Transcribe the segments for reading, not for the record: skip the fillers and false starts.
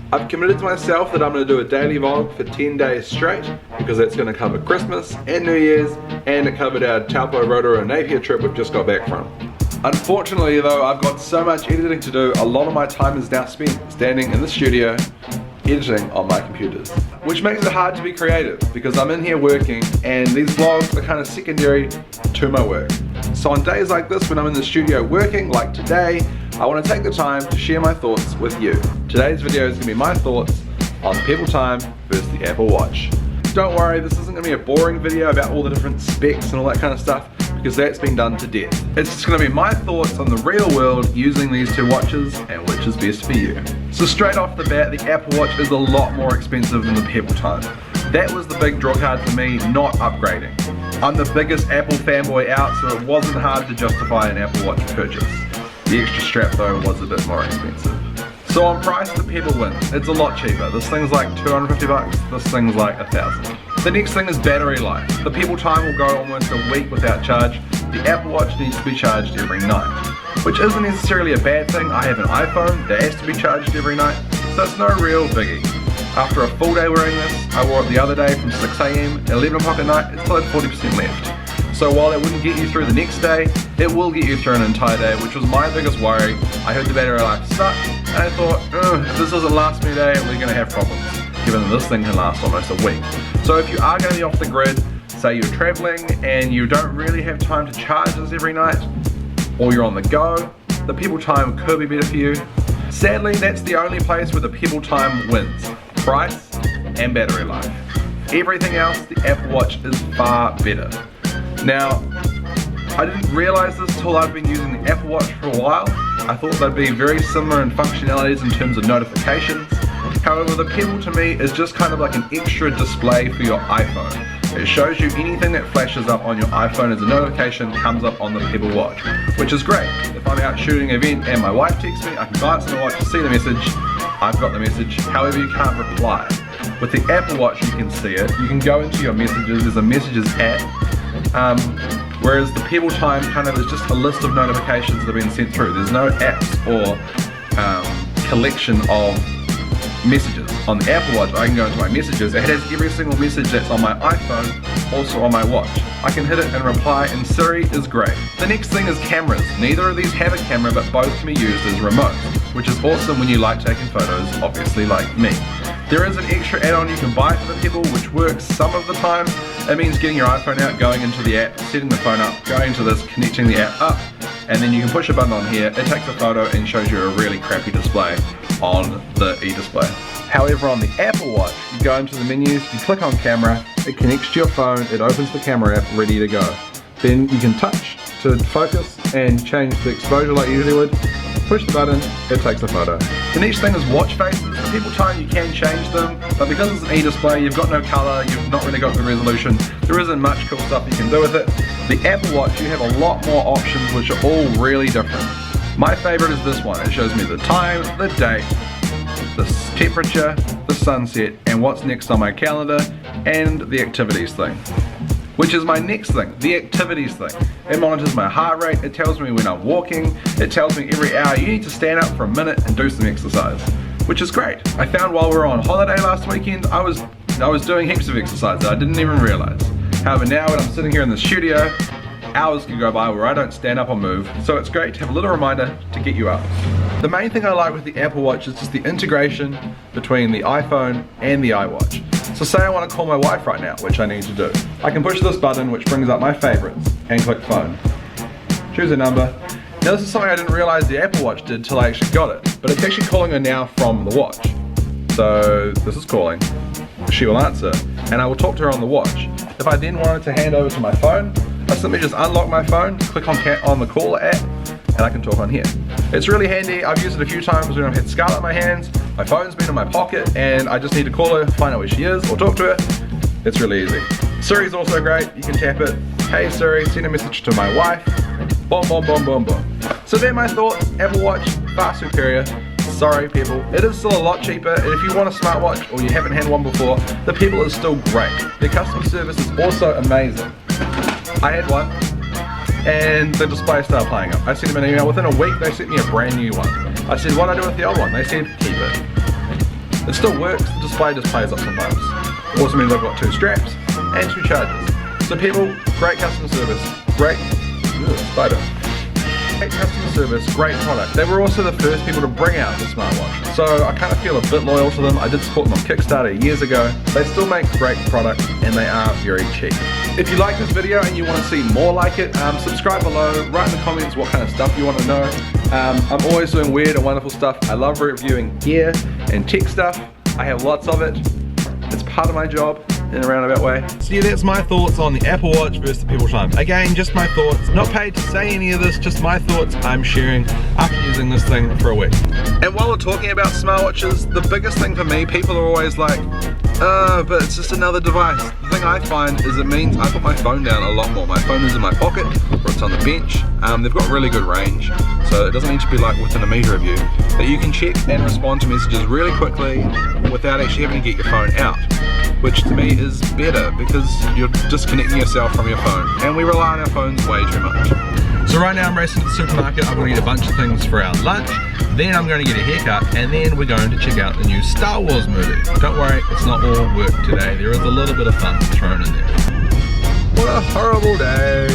I've committed to myself that I'm going to do a daily vlog for 10 days straight because that's going to cover Christmas and New Year's, and it covered our Taupo, Rotorua, Napier trip we've just got back from. Unfortunately though, I've got so much editing to do, a lot of my time is now spent standing in the studio editing on my computers, which makes it hard to be creative because I'm in here working and these vlogs are kind of secondary to my work. So on days like this when I'm in the studio working, like today, I want to take the time to share my thoughts with you. Today's video is going to be my thoughts on the Pebble Time versus the Apple Watch. Don't worry, this isn't going to be a boring video about all the different specs and all that kind of stuff, because that's been done to death. It's just going to be my thoughts on the real world using these two watches and which is best for you. So straight off the bat, the Apple Watch is a lot more expensive than the Pebble Time. That was the big draw card for me, not upgrading. I'm the biggest Apple fanboy out, so it wasn't hard to justify an Apple Watch purchase. The extra strap though was a bit more expensive. So on price, the Pebble wins. It's a lot cheaper. This thing's like 250 bucks, this thing's like 1,000. The next thing is battery life. The Pebble Time will go almost a week without charge. The Apple Watch needs to be charged every night, which isn't necessarily a bad thing. I have an iPhone that has to be charged every night, so it's no real biggie. After a full day wearing this, I wore it the other day from 6 AM, 11 o'clock at night, it still had 40% left. So while it wouldn't get you through the next day, it will get you through an entire day, which was my biggest worry. I heard the battery life suck, and I thought, if this doesn't last me a day, we're going to have problems, given that this thing can last almost a week. So if you are going to be off the grid, say you're traveling and you don't really have time to charge this every night, or you're on the go, the Pebble Time could be better for you. Sadly, that's the only place where the Pebble Time wins. Price and battery life. Everything else, the Apple Watch is far better. Now, I didn't realize this till I've been using the Apple Watch for a while. I thought they'd be very similar in functionalities in terms of notifications. However, the Pebble to me is just kind of like an extra display for your iPhone. It shows you anything that flashes up on your iPhone as a notification comes up on the Pebble Watch, which is great. If I'm out shooting an event and my wife texts me, I can glance at the watch, see the message, I've got the message. However, you can't reply. With the Apple Watch, you can see it. You can go into your messages, there's a messages app. Whereas the Pebble Time kind of is just a list of notifications that have been sent through. There's no apps or collection of messages. On the Apple Watch, I can go into my messages. It has every single message that's on my iPhone, also on my watch. I can hit it and reply, and Siri is great. The next thing is cameras. Neither of these have a camera, but both can be used as remotes, which is awesome when you like taking photos, obviously like me. There is an extra add-on you can buy for the Pebble, which works some of the time. It means getting your iPhone out, going into the app, setting the phone up, going to this, connecting the app up, and then you can push a button on here, it takes a photo and shows you a really crappy display on the e-display. However, on the Apple Watch, you go into the menus, you click on camera, it connects to your phone, it opens the camera app, ready to go. Then you can touch to focus and change the exposure like you usually would. Push the button, it takes a photo. The next thing is watch faces. The Pebble Time, you can change them, but because it's an e-display, you've got no color, you've not really got the resolution, there isn't much cool stuff you can do with it. The Apple Watch, you have a lot more options which are all really different. My favorite is this one. It shows me the time, the date, the temperature, the sunset, and what's next on my calendar, and the activities thing. Which is my next thing, the activities thing. It monitors my heart rate, it tells me when I'm walking, it tells me every hour you need to stand up for a minute and do some exercise, which is great. I found while we were on holiday last weekend, I was doing heaps of exercise that I didn't even realize. However, now when I'm sitting here in the studio, hours can go by where I don't stand up or move, so it's great to have a little reminder to get you up. The main thing I like with the Apple Watch is just the integration between the iPhone and the iWatch. So say I want to call my wife right now, which I need to do. I can push this button which brings up my favorites and click phone. Choose a number. Now this is something I didn't realize the Apple Watch did till I actually got it, but it's actually calling her now from the watch. So this is calling, she will answer, and I will talk to her on the watch. If I then wanted to hand over to my phone, I simply just unlock my phone, click on the caller app, and I can talk on here. It's really handy. I've used it a few times when I've had Scarlett in my hands, my phone's been in my pocket, and I just need to call her, find out where she is, or talk to her. It's really easy. Siri's also great. You can tap it. Hey Siri, send a message to my wife. Boom, boom, boom, boom, boom. So they're my thoughts. Apple Watch, far superior. Sorry Pebble, it is still a lot cheaper, and if you want a smartwatch or you haven't had one before, the Pebble is still great. Their customer service is also amazing. I had one, and the display started playing up. I sent them an email, within a week they sent me a brand new one. I said, what do I do with the old one? They said, keep it. It still works, the display just plays up sometimes. Also means I've got 2 straps and 2 chargers. So people, great customer service, great customer service, great product. They were also the first people to bring out the smartwatch. So I kind of feel a bit loyal to them. I did support them on Kickstarter years ago. They still make great product and they are very cheap. If you like this video and you want to see more like it, subscribe below, write in the comments what kind of stuff you want to know. I'm always doing weird and wonderful stuff. I love reviewing gear and tech stuff. I have lots of it. It's part of my job in a roundabout way. So yeah, that's my thoughts on the Apple Watch versus the Pebble Time. Again, just my thoughts. Not paid to say any of this, just my thoughts I'm sharing after using this thing for a week. And while we're talking about smartwatches, the biggest thing for me, people are always like, but it's just another device. The thing I find is it means I put my phone down a lot more. My phone is in my pocket or it's on the bench. They've got really good range, so it doesn't need to be like within a meter of you. That you can check and respond to messages really quickly without actually having to get your phone out. Which to me is better because you're disconnecting yourself from your phone. And we rely on our phones way too much. So right now I'm racing to the supermarket. I'm going to get a bunch of things for our lunch. Then I'm going to get a haircut, and then we're going to check out the new Star Wars movie. Don't worry, it's not all work today. There is a little bit of fun thrown in there. What a horrible day.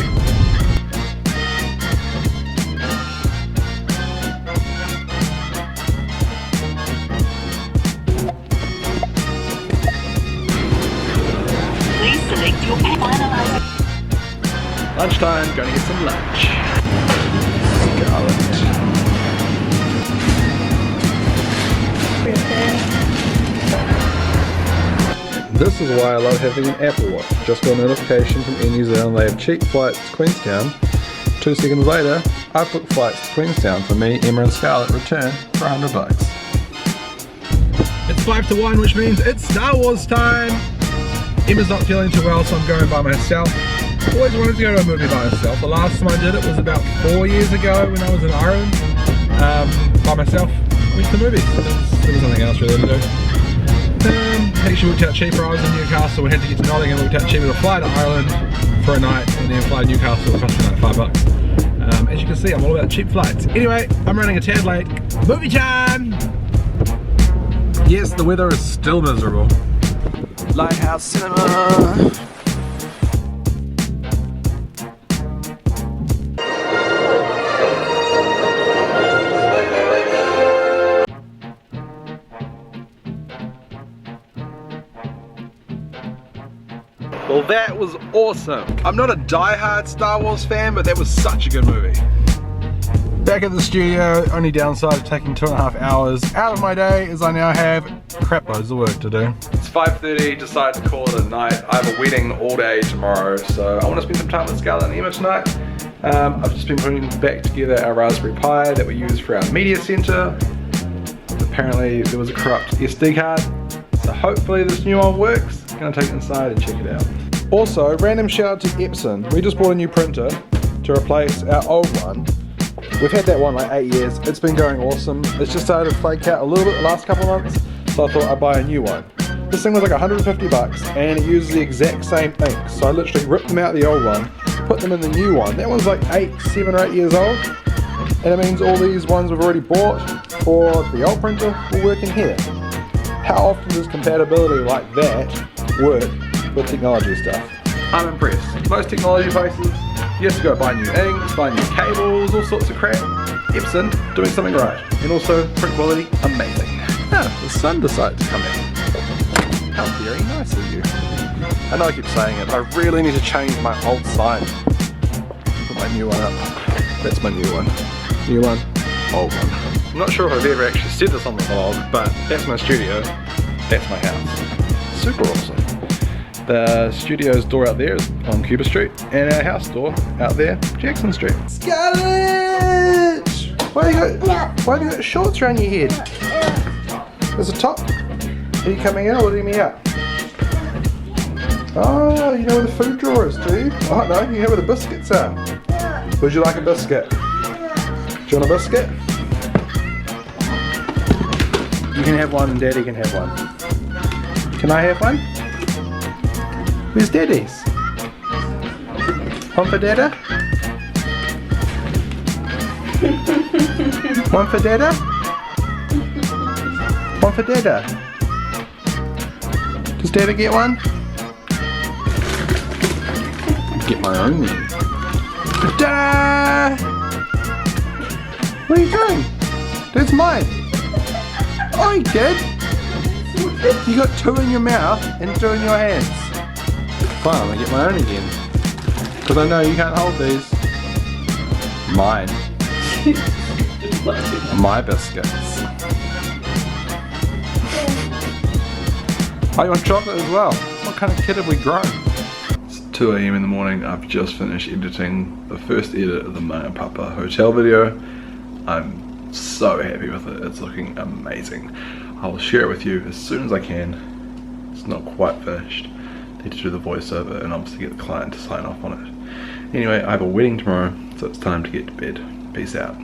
Please select your finalizer. Lunchtime, going to get some lunch. Scarlett. This is why I love having an Apple Watch. Just got a notification from Air New Zealand they have cheap flights to Queenstown. 2 seconds later, I booked flights to Queenstown for me, Emma and Scarlett return for $100. It's 5 to 1, which means it's Star Wars time! Emma's not feeling too well, so I'm going by myself. Always wanted to go to a movie by myself. The last time I did it was about 4 years ago when I was in Ireland. By myself, went to the movies. There was nothing else really to do. Actually worked out cheaper. I was in Newcastle, we had to get to Nottingham, it worked out cheaper to fly to Ireland for a night and then fly to Newcastle. It cost me like $5. As you can see, I'm all about cheap flights. Anyway, I'm running a tad late. Movie time! Yes, the weather is still miserable. Lighthouse Cinema. Well, that was awesome. I'm not a die-hard Star Wars fan, but that was such a good movie. Back at the studio, only downside of taking 2.5 hours out of my day is I now have crap loads of work to do. It's 5:30, decided to call it a night. I have a wedding all day tomorrow, so I want to spend some time with Scarlett and Emma tonight. I've just been putting back together our Raspberry Pi that we use for our media center. Apparently there was a corrupt SD card, so hopefully this new one works. I'm gonna take it inside and check it out. Also, random shout out to Epson. We just bought a new printer to replace our old one. We've had that one like 8 years. It's been going awesome. It's just started to flake out a little bit the last couple of months, so I thought I'd buy a new one. This thing was like $150 and it uses the exact same ink. So I literally ripped them out of the old one, put them in the new one. That one's like 7 or 8 years old. And it means all these ones we've already bought for the old printer will work in here. How often does compatibility like that work with technology stuff? I'm impressed. Most technology places, you have to go buy new inks, buy new cables, all sorts of crap. Epson, doing something right. And also, print quality, amazing. Ah, the sun decided to come out. How very nice of you. I know I keep saying it, but I really need to change my old sign. Put my new one up. That's my new one. New one, old one. I'm not sure if I've ever actually said this on the vlog, but that's my studio, that's my house. Super awesome. The studio's door out there is on Cuba Street, and our house door out there, Jackson Street. Scarlett! Why have you got shorts around your head? There's a top. Are you coming in or letting me out? Oh, you know where the food drawer is, do you? Oh no, you know where the biscuits are. Would you like a biscuit? Do you want a biscuit? You can have one and Daddy can have one. Can I have one? Where's Daddy's? One for Dada? One for Dada? One for Dada? Does Daddy get one? Get my own then. Ta-da! What are you doing? That's mine. Oh, you kid. You got 2 in your mouth and 2 in your hands. Fine, I'm gonna get my own again. Because I know you can't hold these. Mine. My biscuits. Oh, you want chocolate as well? What kind of kid have we grown? It's 2 AM in the morning. I've just finished editing the first edit of the Maya Papa hotel video. I'm so happy with it. It's looking amazing. I'll share it with you as soon as I can. It's not quite finished. Need to do the voiceover and obviously get the client to sign off on it. Anyway, I have a wedding tomorrow, so it's time to get to bed. Peace out.